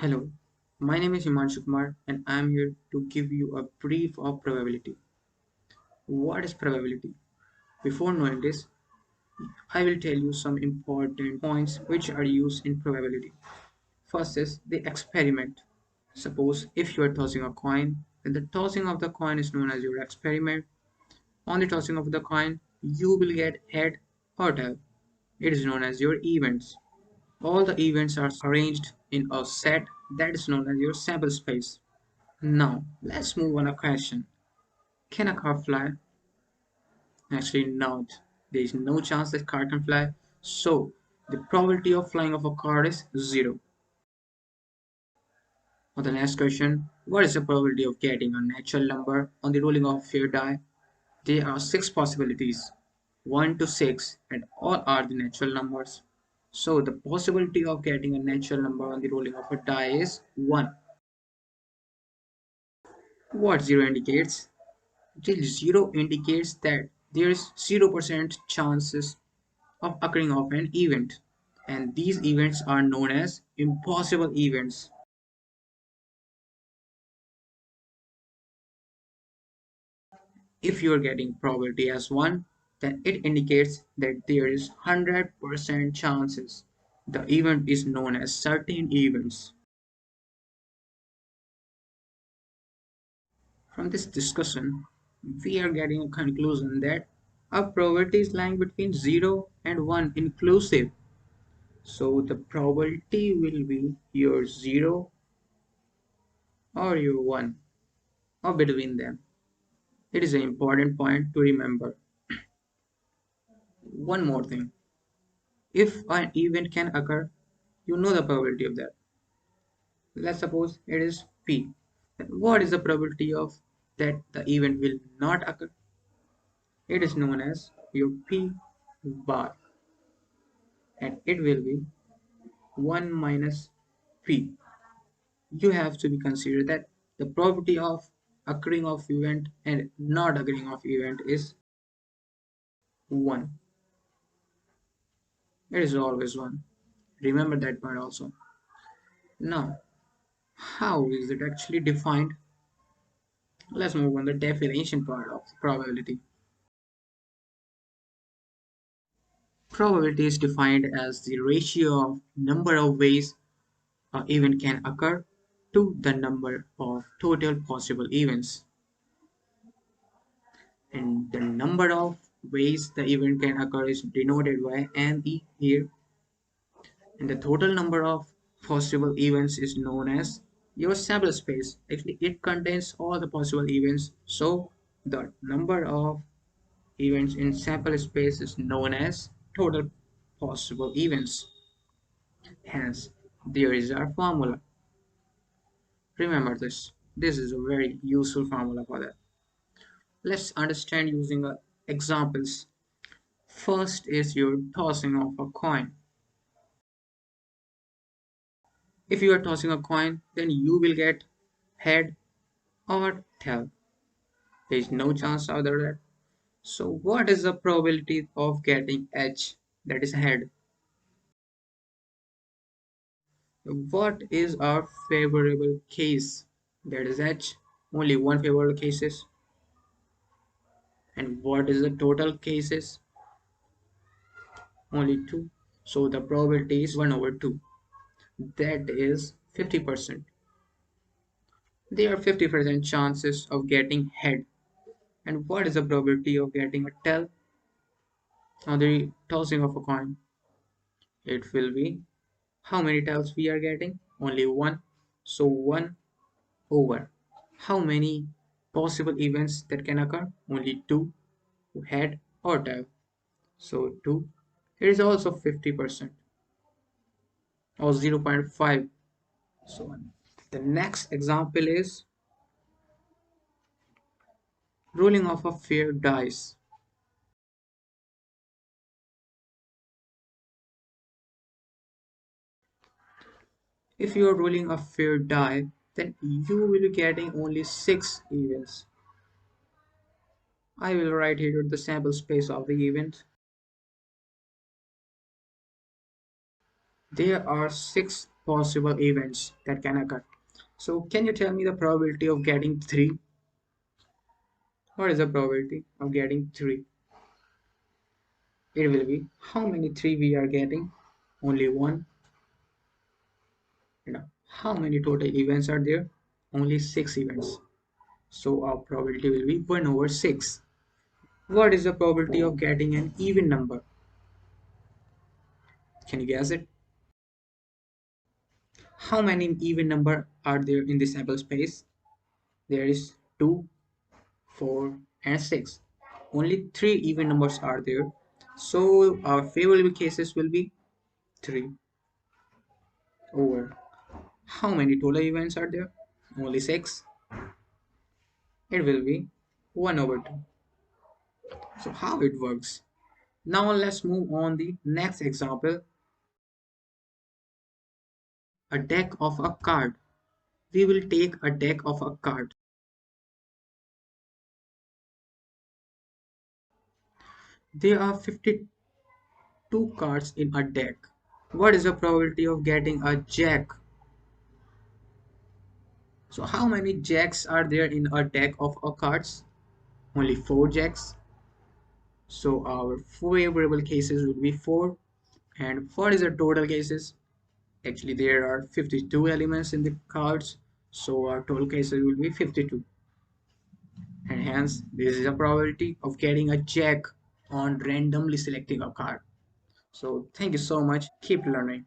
Hello, my name is Himanshu Kumar and I am here to give you a brief of probability. What is probability? Before knowing this, I will tell you some important points which are used in probability. First is the experiment. Suppose if you are tossing a coin, then the tossing of the coin is known as your experiment. On the tossing of the coin, you will get head or tail. It is known as your events. All the events are arranged in a set that is known as your sample space. Now, let's move on a question. Can a car fly? Actually, not. There is no chance that car can fly. So, the probability of flying of a car is zero. On the next question, what is the probability of getting a natural number on the rolling of your die? There are six possibilities, 1 to 6, and all are the natural numbers. So, the possibility of getting a natural number on the rolling of a die is 1. What 0 indicates? Till 0 indicates that there is 0% chances of occurring of an event, and these events are known as impossible events. If you are getting probability as 1, then it indicates that there is 100% chances. The event is known as certain events. From this discussion, we are getting a conclusion that our probability is lying between 0 and 1 inclusive. So the probability will be your 0 or your 1 or between them. It is an important point to remember. One more thing. If an event can occur, you know the probability of that. Let's suppose it is P. Then what is the probability of that the event will not occur? It is known as your P bar, and it will be 1 minus P. You have to be considered that the probability of occurring of event and not occurring of event is 1. It is always 1. Remember that point also. Now, how is it actually defined? Let's move on the definition part of probability. Probability is defined as the ratio of number of ways an event can occur to the number of total possible events. And the number of ways the event can occur is denoted by NE here, and the total number of possible events is known as your sample space. Actually, it contains all the possible events, so the number of events in sample space is known as total possible events. Hence, there is our formula. Remember this. This is a very useful formula for that. Let's understand using examples. First is your tossing of a coin. If you are tossing a coin, then you will get head or tail. There is no chance other than that. So what is the probability of getting H, that is head? What is our favorable case, that is H? Only one favorable cases. And what is the total cases? Only two. So the probability is 1 over 2. That is 50%. There are 50% chances of getting head. And what is the probability of getting a tail on the tossing of a coin? It will be, how many tails we are getting? Only one. So 1 over. How many possible events that can occur? Only 2, head or tail. So 2. It is also 50% or 0.5. So on. The next example is rolling of a fair dice. If you are rolling a fair die, then you will be getting only 6 events. I will write here the sample space of the event. There are 6 possible events that can occur. So can you tell me the probability of getting 3? What is the probability of getting 3? It will be how many 3 we are getting? Only one. How many total events are there? Only 6 events. So our probability will be 1 over 6. What is the probability of getting an even number? Can you guess it? How many even number are there in the sample space? There is 2, 4 and 6. Only 3 even numbers are there. So our favorable cases will be 3 over. How many total events are there? Only 6. It will be 1 over 2. So how it works? Now let's move on the next example. A deck of a card. We will take a deck of a card. There are 52 cards in a deck. What is the probability of getting a jack? So how many jacks are there in a deck of cards? Only 4 jacks. So our favorable cases will be 4. And what is the total cases? Actually, there are 52 elements in the cards. So our total cases will be 52. And hence, this is a probability of getting a jack on randomly selecting a card. So thank you so much. Keep learning.